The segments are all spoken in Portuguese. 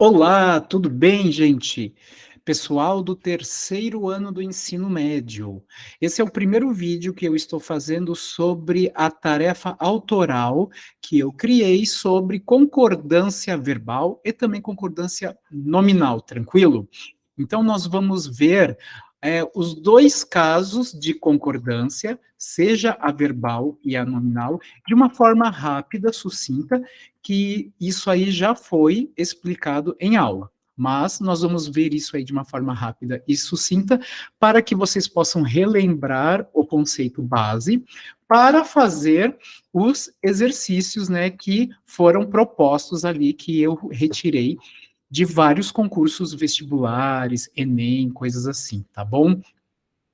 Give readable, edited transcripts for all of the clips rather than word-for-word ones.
Olá, tudo bem, gente? Pessoal do terceiro ano do ensino médio. Esse é o primeiro vídeo que eu estou fazendo sobre a tarefa autoral que eu criei sobre concordância verbal e também concordância nominal, tranquilo? Então, nós vamos ver os dois casos de concordância, seja a verbal e a nominal, de uma forma rápida, sucinta, que isso aí já foi explicado em aula. Mas nós vamos ver isso aí de uma forma rápida e sucinta para que vocês possam relembrar o conceito base para fazer os exercícios, né, que foram propostos ali, que eu retirei de vários concursos vestibulares, Enem, coisas assim, tá bom?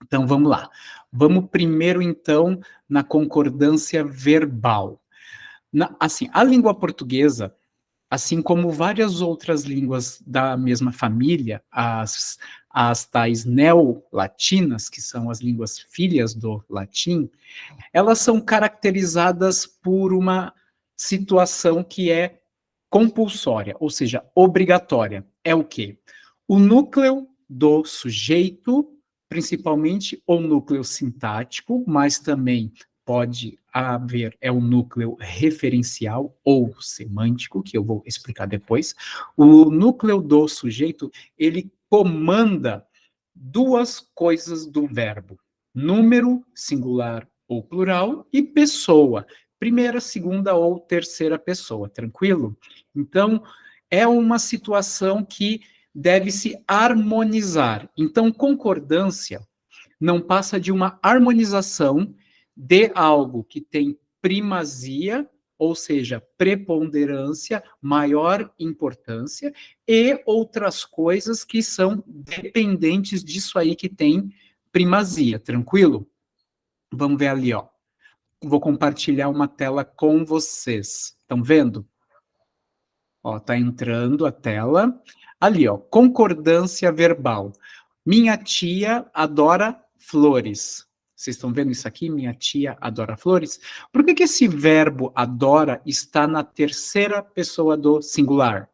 Então vamos lá. Vamos primeiro, então, na concordância verbal. Assim, a língua portuguesa, assim como várias outras línguas da mesma família, as tais neolatinas, que são as línguas filhas do latim, elas são caracterizadas por uma situação que é compulsória, ou seja, obrigatória. É o quê? O núcleo do sujeito, principalmente o núcleo sintático, mas também pode haver o núcleo referencial ou semântico, que eu vou explicar depois. O núcleo do sujeito, ele comanda duas coisas do verbo: número, singular ou plural, e pessoa, primeira, segunda ou terceira pessoa, tranquilo? Então, é uma situação que deve se harmonizar. Então, concordância não passa de uma harmonização de algo que tem primazia, ou seja, preponderância, maior importância, e outras coisas que são dependentes disso aí que tem primazia, tranquilo? Vamos ver ali, ó. Vou compartilhar uma tela com vocês. Estão vendo? Ó, tá entrando a tela. Ali, ó, concordância verbal. Minha tia adora flores. Vocês estão vendo isso aqui? Minha tia adora flores. Por que esse verbo adora está na terceira pessoa do singular?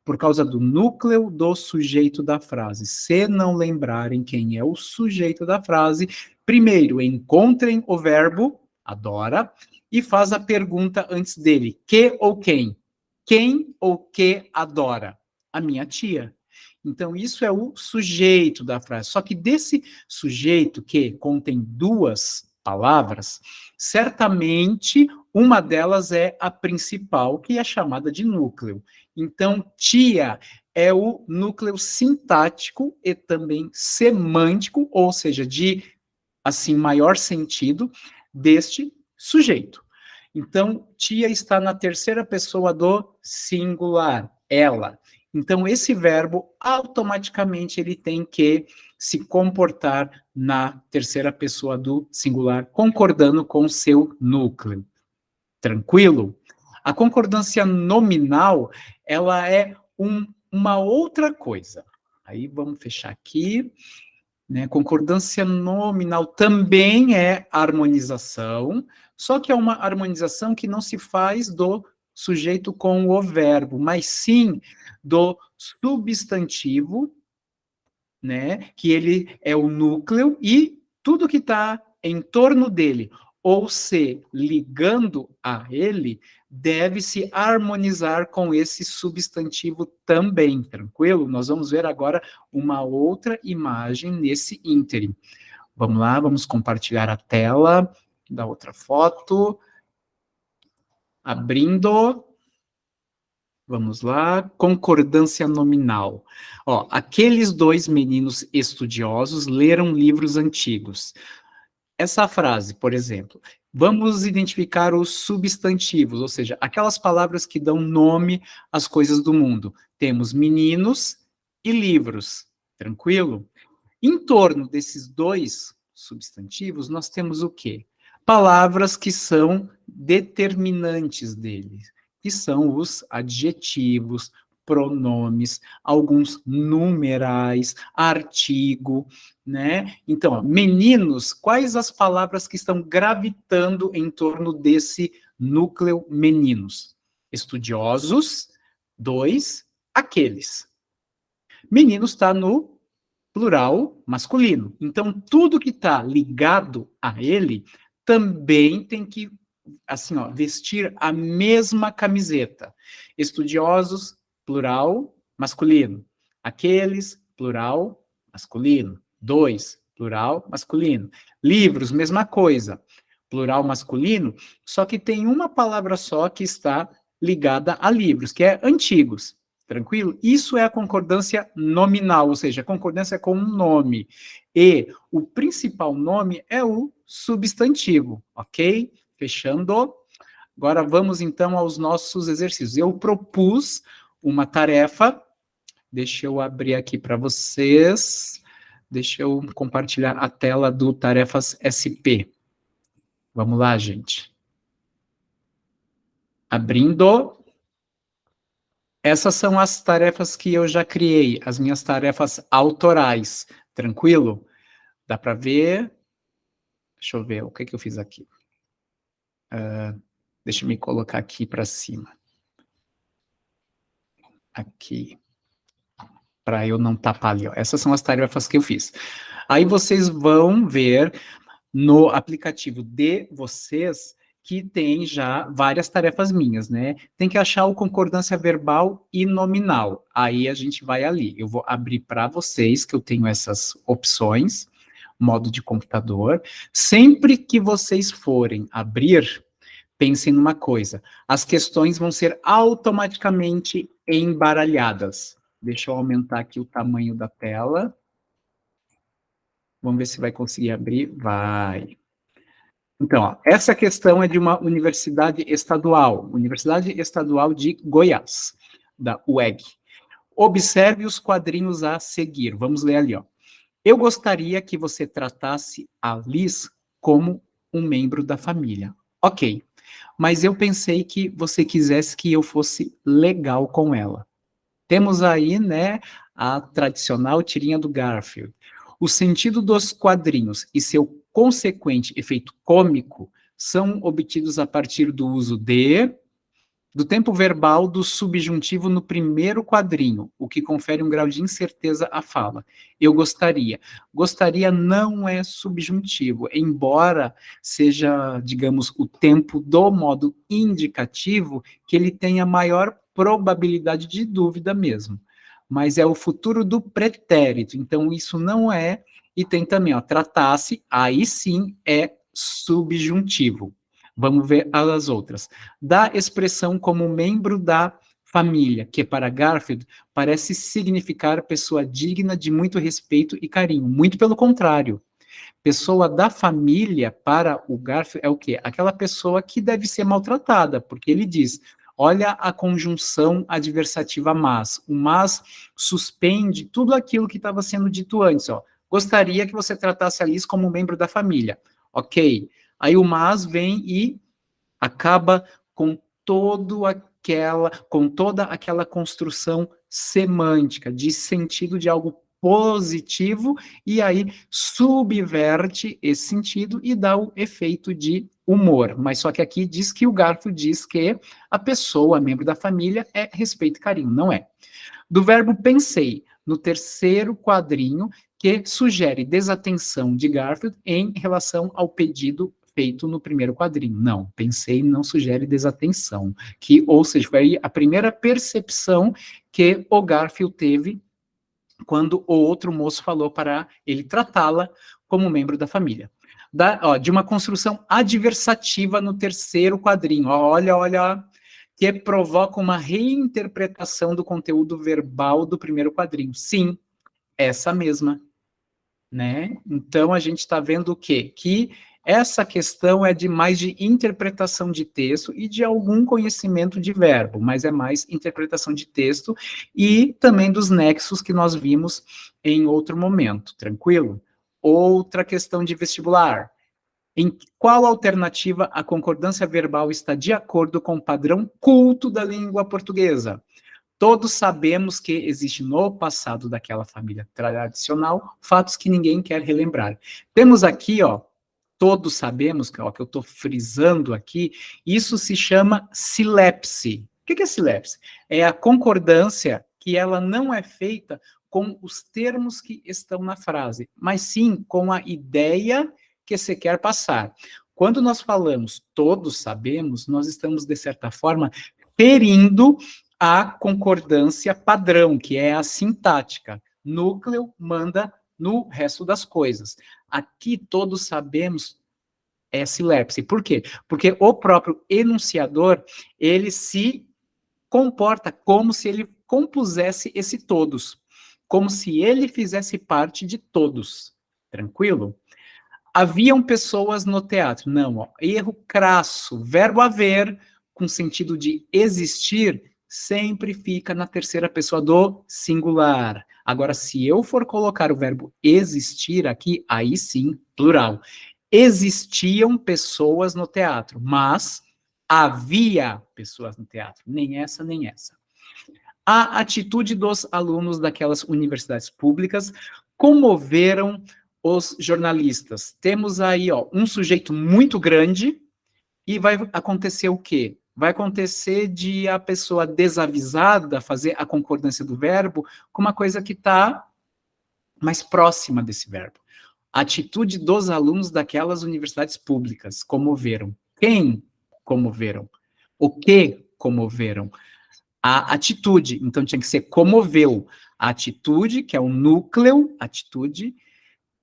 Por causa do núcleo do sujeito da frase. Se não lembrarem quem é o sujeito da frase, primeiro encontrem o verbo adora e faz a pergunta antes dele: que ou quem? Quem ou que adora? A minha tia. Então, isso é o sujeito da frase. Só que desse sujeito, que contém duas palavras, certamente uma delas é a principal, que é chamada de núcleo. Então, tia é o núcleo sintático e também semântico, ou seja, de assim maior sentido deste sujeito. Então, tia está na terceira pessoa do singular, ela. Então, esse verbo, automaticamente, ele tem que se comportar na terceira pessoa do singular, concordando com o seu núcleo. Tranquilo? A concordância nominal, ela é uma outra coisa. Aí, vamos fechar aqui. Né? Concordância nominal também é harmonização, só que é uma harmonização que não se faz do sujeito com o verbo, mas sim do substantivo, né? Que ele é o núcleo e tudo que está em torno dele, ou se ligando a ele, deve se harmonizar com esse substantivo também, tranquilo? Nós vamos ver agora uma outra imagem nesse ínterim. Vamos lá, vamos compartilhar a tela da outra foto. Abrindo. Vamos lá, concordância nominal. Ó, aqueles dois meninos estudiosos leram livros antigos. Essa frase, por exemplo, vamos identificar os substantivos, ou seja, aquelas palavras que dão nome às coisas do mundo. Temos meninos e livros, tranquilo? Em torno desses dois substantivos, nós temos o quê? Palavras que são determinantes deles, que são os adjetivos, pronomes, alguns numerais, artigo, né? Então, ó, meninos, quais as palavras que estão gravitando em torno desse núcleo meninos? Estudiosos, dois, aqueles. Meninos está no plural masculino. Então, tudo que está ligado a ele também tem que, assim, ó, vestir a mesma camiseta. Estudiosos, plural masculino. Aqueles, plural masculino. Dois, plural masculino. Livros, mesma coisa. Plural masculino, só que tem uma palavra só que está ligada a livros, que é antigos. Tranquilo? Isso é a concordância nominal, ou seja, a concordância com um nome. E o principal nome é o substantivo, ok? Fechando. Agora vamos então aos nossos exercícios. Eu propus uma tarefa, deixa eu abrir aqui para vocês, deixa eu compartilhar a tela do Tarefas SP. Vamos lá, gente. Abrindo. Essas são as tarefas que eu já criei, as minhas tarefas autorais. Tranquilo? Dá para ver? Deixa eu ver, o que eu fiz aqui? Deixa eu me colocar aqui para cima. Aqui. Para eu não tapar ali, ó. Essas são as tarefas que eu fiz. Aí vocês vão ver no aplicativo de vocês que tem já várias tarefas minhas, né? Tem que achar o concordância verbal e nominal. Aí a gente vai ali. Eu vou abrir para vocês, que eu tenho essas opções, modo de computador. Sempre que vocês forem abrir, pensem numa coisa: as questões vão ser automaticamente embaralhadas. Deixa eu aumentar aqui o tamanho da tela. Vamos ver se vai conseguir abrir. Vai. Então, ó, essa questão é de uma universidade estadual de Goiás, da UEG. Observe os quadrinhos a seguir. Vamos ler ali, ó. Eu gostaria que você tratasse a Liz como um membro da família. Ok, mas eu pensei que você quisesse que eu fosse legal com ela. Temos aí, né, a tradicional tirinha do Garfield. O sentido dos quadrinhos e seu consequente efeito cômico são obtidos a partir do uso do tempo verbal do subjuntivo no primeiro quadrinho, o que confere um grau de incerteza à fala. Eu gostaria. Gostaria não é subjuntivo, embora seja, digamos, o tempo do modo indicativo, que ele tenha maior probabilidade de dúvida mesmo. Mas é o futuro do pretérito, então isso não é. E tem também, ó, tratasse, aí sim é subjuntivo. Vamos ver as outras. Da expressão como membro da família, que para Garfield parece significar pessoa digna de muito respeito e carinho. Muito pelo contrário. Pessoa da família, para o Garfield, é o quê? Aquela pessoa que deve ser maltratada, porque ele diz, olha a conjunção adversativa mas. O mas suspende tudo aquilo que estava sendo dito antes. Ó. Gostaria que você tratasse a Liz como membro da família. Ok. Aí o mas vem e acaba com toda aquela construção semântica, de sentido de algo positivo, e aí subverte esse sentido e dá o efeito de humor. Mas só que aqui diz que o Garfield diz que a pessoa, membro da família, é respeito e carinho. Não é. Do verbo pensei, no terceiro quadrinho, que sugere desatenção de Garfield em relação ao pedido feito no primeiro quadrinho. Não, pensei não sugere desatenção, que, ou seja, foi a primeira percepção que o Garfield teve quando o outro moço falou para ele tratá-la como membro da família. De uma construção adversativa no terceiro quadrinho. Olha, que provoca uma reinterpretação do conteúdo verbal do primeiro quadrinho. Sim, essa mesma, né? Então a gente está vendo o quê? Que essa questão é de mais de interpretação de texto e de algum conhecimento de verbo, mas é mais interpretação de texto e também dos nexos que nós vimos em outro momento, tranquilo? Outra questão de vestibular. Em qual alternativa a concordância verbal está de acordo com o padrão culto da língua portuguesa? Todos sabemos que existe no passado daquela família tradicional fatos que ninguém quer relembrar. Temos aqui, ó, todos sabemos, ó, que eu estou frisando aqui, isso se chama silepse. O que é silepse? É a concordância que ela não é feita com os termos que estão na frase, mas sim com a ideia que você quer passar. Quando nós falamos todos sabemos, nós estamos, de certa forma, ferindo a concordância padrão, que é a sintática. Núcleo manda no resto das coisas. Aqui todos sabemos é silepse. Por quê? Porque o próprio enunciador, ele se comporta como se ele compusesse esse todos, como se ele fizesse parte de todos. Tranquilo? Haviam pessoas no teatro. Não, ó, erro crasso. Verbo haver, com sentido de existir, sempre fica na terceira pessoa do singular. Agora, se eu for colocar o verbo existir aqui, aí sim, plural. Existiam pessoas no teatro, mas havia pessoas no teatro. Nem essa, nem essa. A atitude dos alunos daquelas universidades públicas comoveram os jornalistas. Temos aí, ó, um sujeito muito grande e vai acontecer o quê? Vai acontecer de a pessoa desavisada fazer a concordância do verbo com uma coisa que está mais próxima desse verbo. A atitude dos alunos daquelas universidades públicas comoveram. Quem comoveram? O que comoveram? A atitude. Então tinha que ser comoveu. A atitude, que é o núcleo, atitude,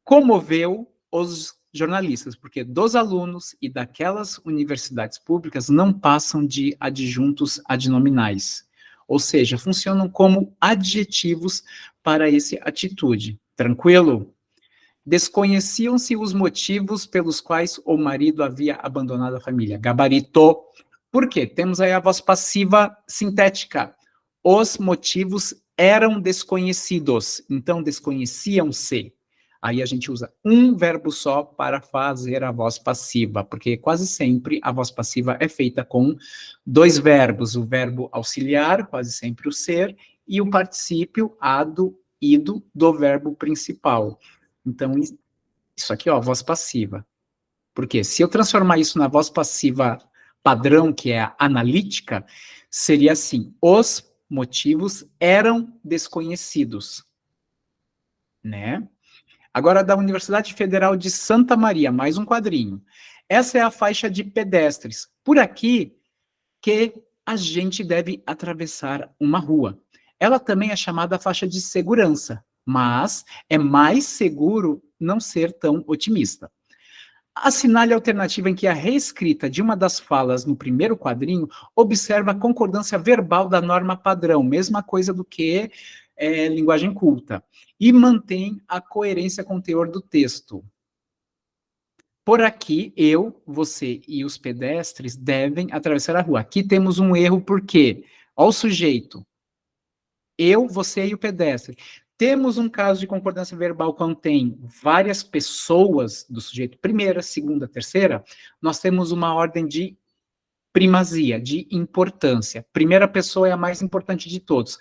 comoveu os jornalistas, porque dos alunos e daquelas universidades públicas não passam de adjuntos adnominais, ou seja, funcionam como adjetivos para esse atitude. Tranquilo? Desconheciam-se os motivos pelos quais o marido havia abandonado a família. Gabarito. Por quê? Temos aí a voz passiva sintética. Os motivos eram desconhecidos, então desconheciam-se. Aí a gente usa um verbo só para fazer a voz passiva, porque quase sempre a voz passiva é feita com dois verbos, o verbo auxiliar, quase sempre o ser, e o particípio ado, ido do verbo principal. Então, isso aqui, ó, voz passiva. Porque se eu transformar isso na voz passiva padrão, que é a analítica, seria assim: os motivos eram desconhecidos, né? Agora, da Universidade Federal de Santa Maria, mais um quadrinho. Essa é a faixa de pedestres. Por aqui que a gente deve atravessar uma rua. Ela também é chamada faixa de segurança, mas é mais seguro não ser tão otimista. Assinale a alternativa em que a reescrita de uma das falas no primeiro quadrinho observa a concordância verbal da norma padrão, mesma coisa do que linguagem culta, e mantém a coerência com o teor do texto. Por aqui, eu, você e os pedestres devem atravessar a rua. Aqui temos um erro, por quê? Olha o sujeito. Eu, você e o pedestre. Temos um caso de concordância verbal quando tem várias pessoas do sujeito, primeira, segunda, terceira, nós temos uma ordem de primazia, de importância. Primeira pessoa é a mais importante de todos.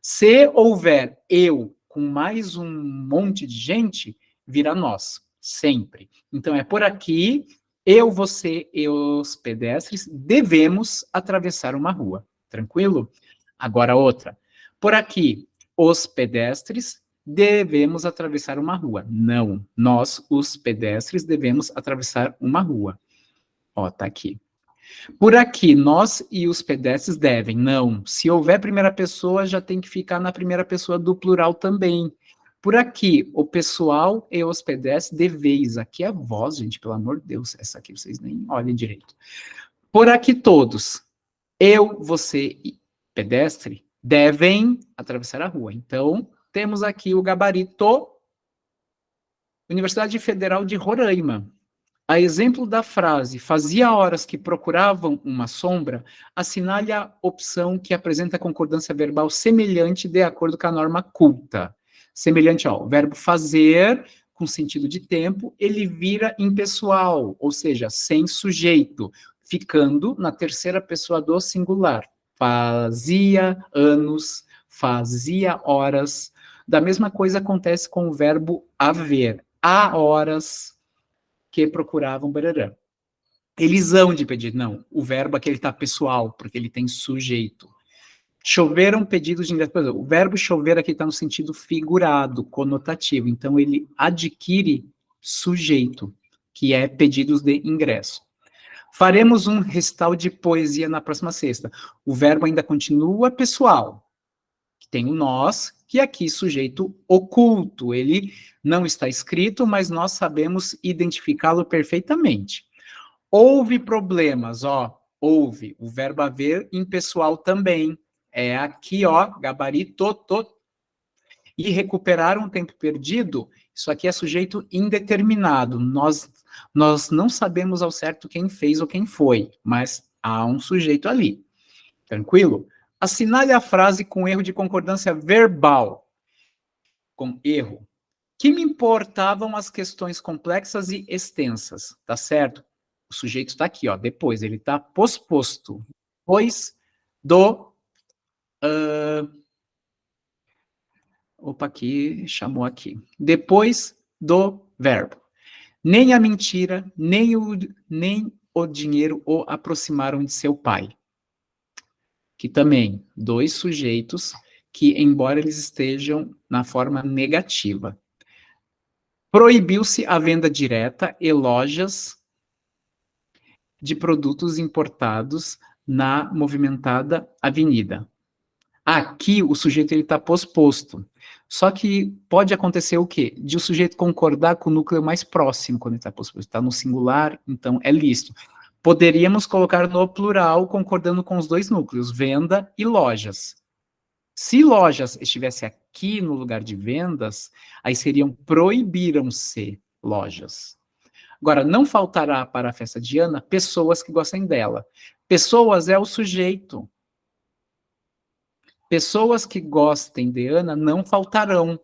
Se houver eu com mais um monte de gente, vira nós, sempre. Então é por aqui, eu, você e os pedestres devemos atravessar uma rua. Tranquilo? Agora outra. Por aqui, os pedestres devemos atravessar uma rua. Não, nós, os pedestres, devemos atravessar uma rua. Ó, tá aqui. Por aqui, nós e os pedestres devem. Não, se houver primeira pessoa, já tem que ficar na primeira pessoa do plural também. Por aqui, o pessoal e os pedestres deveis. Aqui é a voz, gente, pelo amor de Deus. Essa aqui vocês nem olhem direito. Por aqui todos, eu, você e pedestre, devem atravessar a rua. Então, temos aqui o gabarito Universidade Federal de Roraima. A exemplo da frase fazia horas que procuravam uma sombra, assinale a opção que apresenta concordância verbal semelhante de acordo com a norma culta. Semelhante ao verbo fazer, com sentido de tempo, ele vira impessoal, ou seja, sem sujeito, ficando na terceira pessoa do singular. Fazia anos, fazia horas. Da mesma coisa acontece com o verbo haver. Há horas que procuravam barará. Eles hão de pedir, não. O verbo aqui está pessoal, porque ele tem sujeito. Choveram pedidos de ingresso. Por exemplo, o verbo chover aqui está no sentido figurado, conotativo. Então, ele adquire sujeito, que é pedidos de ingresso. Faremos um recital de poesia na próxima sexta. O verbo ainda continua pessoal. Tem o nós, que aqui sujeito oculto. Ele não está escrito, mas nós sabemos identificá-lo perfeitamente. Houve problemas, ó. Houve. O verbo haver impessoal também. É aqui, ó, gabarito, e recuperar um tempo perdido, isso aqui é sujeito indeterminado. Nós não sabemos ao certo quem fez ou quem foi, mas há um sujeito ali. Tranquilo? Assinale a frase com erro de concordância verbal. Com erro. Que me importavam as questões complexas e extensas, tá certo? O sujeito está aqui, ó, depois, ele está posposto. Depois do... Opa, aqui, chamou aqui. Depois do verbo. Nem a mentira, nem o dinheiro o aproximaram de seu pai. Que também, dois sujeitos que, embora eles estejam na forma negativa. Proibiu-se a venda direta e lojas de produtos importados na movimentada avenida. Aqui o sujeito está posposto. Só que pode acontecer o quê? De o sujeito concordar com o núcleo mais próximo quando ele está posposto. Está no singular, então é lícito. Poderíamos colocar no plural, concordando com os dois núcleos, venda e lojas. Se lojas estivesse aqui no lugar de vendas, aí seriam proibiram-se lojas. Agora, não faltará para a festa de Ana pessoas que gostem dela. Pessoas é o sujeito. Pessoas que gostem de Ana não faltarão,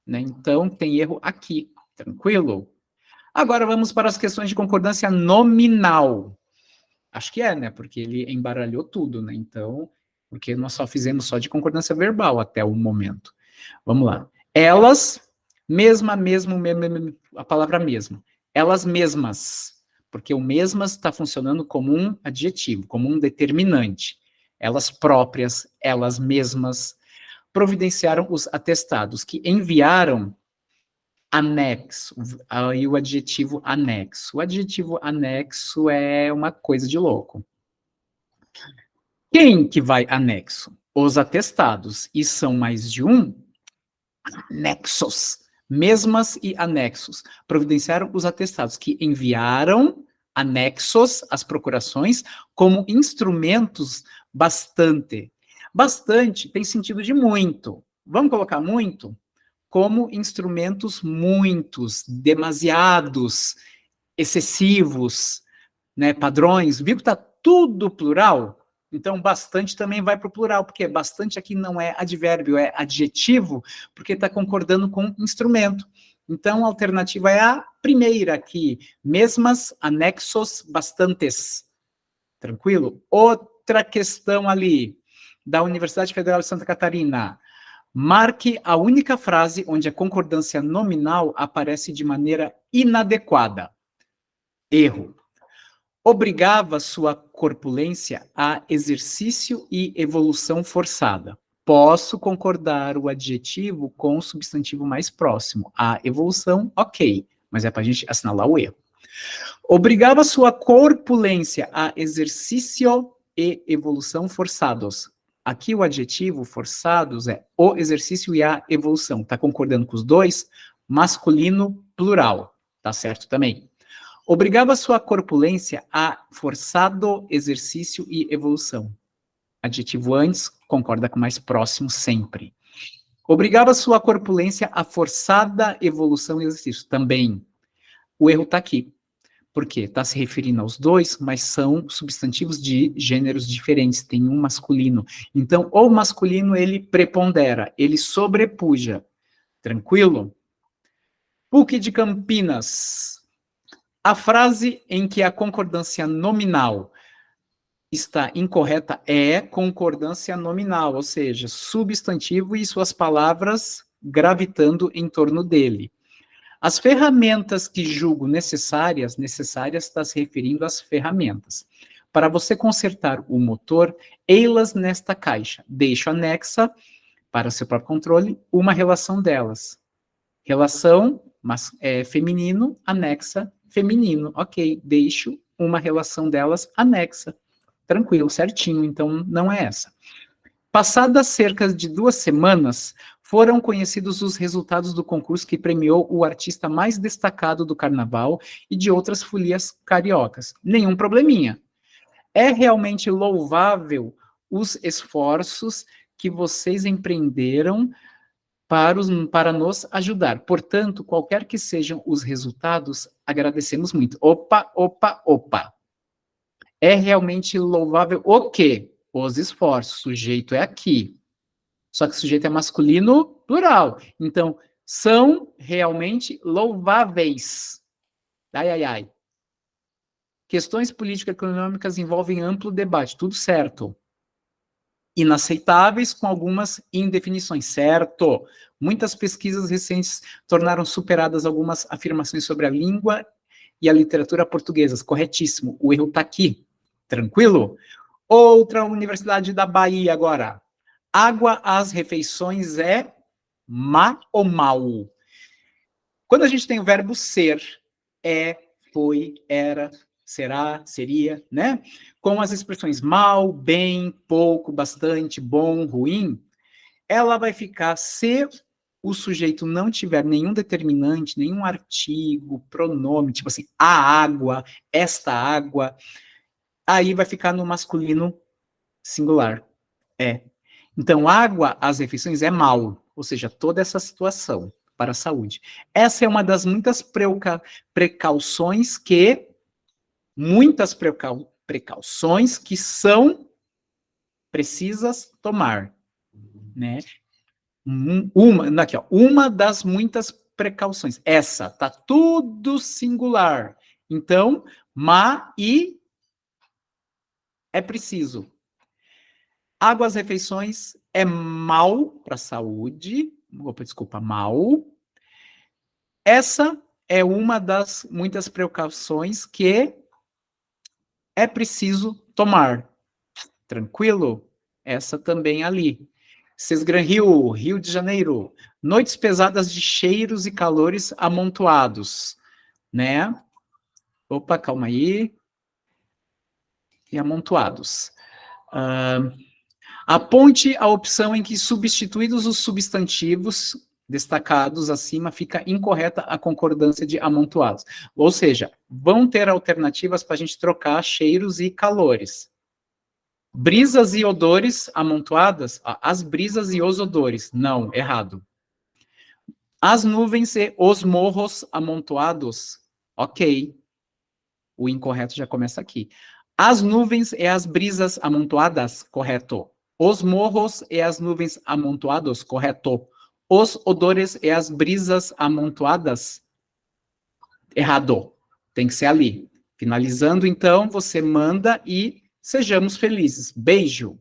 né? Então, tem erro aqui, tranquilo? Agora vamos para as questões de concordância nominal. Acho que é, né? Porque ele embaralhou tudo, né? Então, porque nós só fizemos só de concordância verbal até o momento. Vamos lá. Elas, mesmo, a palavra mesmo. Elas mesmas, porque o mesmas está funcionando como um adjetivo, como um determinante. Elas próprias, elas mesmas, providenciaram os atestados, que enviaram anexo, aí o adjetivo anexo. O adjetivo anexo é uma coisa de louco. Quem que vai anexo? Os atestados, e são mais de um, anexos, mesmas e anexos, providenciaram os atestados, que enviaram anexos às procurações como instrumentos bastante. Bastante tem sentido de muito. Vamos colocar muito? Como instrumentos muitos, demasiados, excessivos, né, padrões. Viu que está tudo plural? Então, bastante também vai para o plural, porque bastante aqui não é advérbio, é adjetivo, porque está concordando com instrumento. Então, a alternativa é a primeira aqui, mesmas, anexos, bastantes. Tranquilo? Outra questão ali, da Universidade Federal de Santa Catarina. Marque a única frase onde a concordância nominal aparece de maneira inadequada. Erro. Obrigava sua corpulência a exercício e evolução forçada. Posso concordar o adjetivo com o substantivo mais próximo. A evolução, ok, mas é para a gente assinalar o erro. Obrigava sua corpulência a exercício e evolução forçados. Aqui o adjetivo forçados é o exercício e a evolução. Está concordando com os dois? Masculino plural. Tá certo também. Obrigava sua corpulência a forçado exercício e evolução. Adjetivo antes, concorda com o mais próximo sempre. Obrigava sua corpulência a forçada evolução e exercício. Também. O erro está aqui. Por quê? Está se referindo aos dois, mas são substantivos de gêneros diferentes. Tem um masculino. Então, o masculino, ele prepondera, ele sobrepuja. Tranquilo? PUC de Campinas. A frase em que a concordância nominal está incorreta é concordância nominal, ou seja, substantivo e suas palavras gravitando em torno dele. As ferramentas que julgo necessárias está se referindo às ferramentas. Para você consertar o motor, ei-las nesta caixa. Deixo anexa, para seu próprio controle, uma relação delas. Relação feminino, anexa, feminino. Ok, deixo uma relação delas anexa. Tranquilo, certinho, então não é essa. Passadas cerca de 2 semanas, foram conhecidos os resultados do concurso que premiou o artista mais destacado do carnaval e de outras folias cariocas. Nenhum probleminha. É realmente louvável os esforços que vocês empreenderam para nos ajudar. Portanto, qualquer que sejam os resultados, agradecemos muito. Opa, opa, opa. É realmente louvável o quê? Os esforços. O sujeito é aqui. Só que o sujeito é masculino plural. Então, são realmente louváveis. Ai, ai, ai. Questões político-econômicas envolvem amplo debate. Tudo certo. Inaceitáveis com algumas indefinições. Certo. Muitas pesquisas recentes tornaram superadas algumas afirmações sobre a língua e a literatura portuguesas. Corretíssimo. O erro está aqui. Tranquilo? Outra universidade da Bahia agora. Água às refeições é má ou mal? Quando a gente tem o verbo ser, é, foi, era, será, seria, né? Com as expressões mal, bem, pouco, bastante, bom, ruim, ela vai ficar se o sujeito não tiver nenhum determinante, nenhum artigo, pronome, tipo assim, a água, esta água, aí vai ficar no masculino singular. É. Então, água às refeições é mal, ou seja, toda essa situação para a saúde. Essa é uma das muitas precauções que, precauções que são precisas tomar, né? Aqui, ó, uma das muitas precauções. Essa, tá tudo singular. Então, e é preciso. Água às refeições é mal para a saúde. Opa, desculpa, mal. Essa é uma das muitas precauções que é preciso tomar. Tranquilo? Essa também ali. Sesgran Rio, Rio de Janeiro. Noites pesadas de cheiros e calores amontoados, né? Opa, calma aí. E amontoados. Aponte a opção em que, substituídos os substantivos destacados acima, fica incorreta a concordância de amontoados. Ou seja, vão ter alternativas para a gente trocar cheiros e calores. Brisas e odores amontoadas, as brisas e os odores. Não, errado. As nuvens e os morros amontoados, ok. O incorreto já começa aqui. As nuvens e as brisas amontoadas, correto. Os morros e as nuvens amontoados, correto. Os odores e as brisas amontoadas, errado. Tem que ser ali. Finalizando, então, você manda e sejamos felizes. Beijo.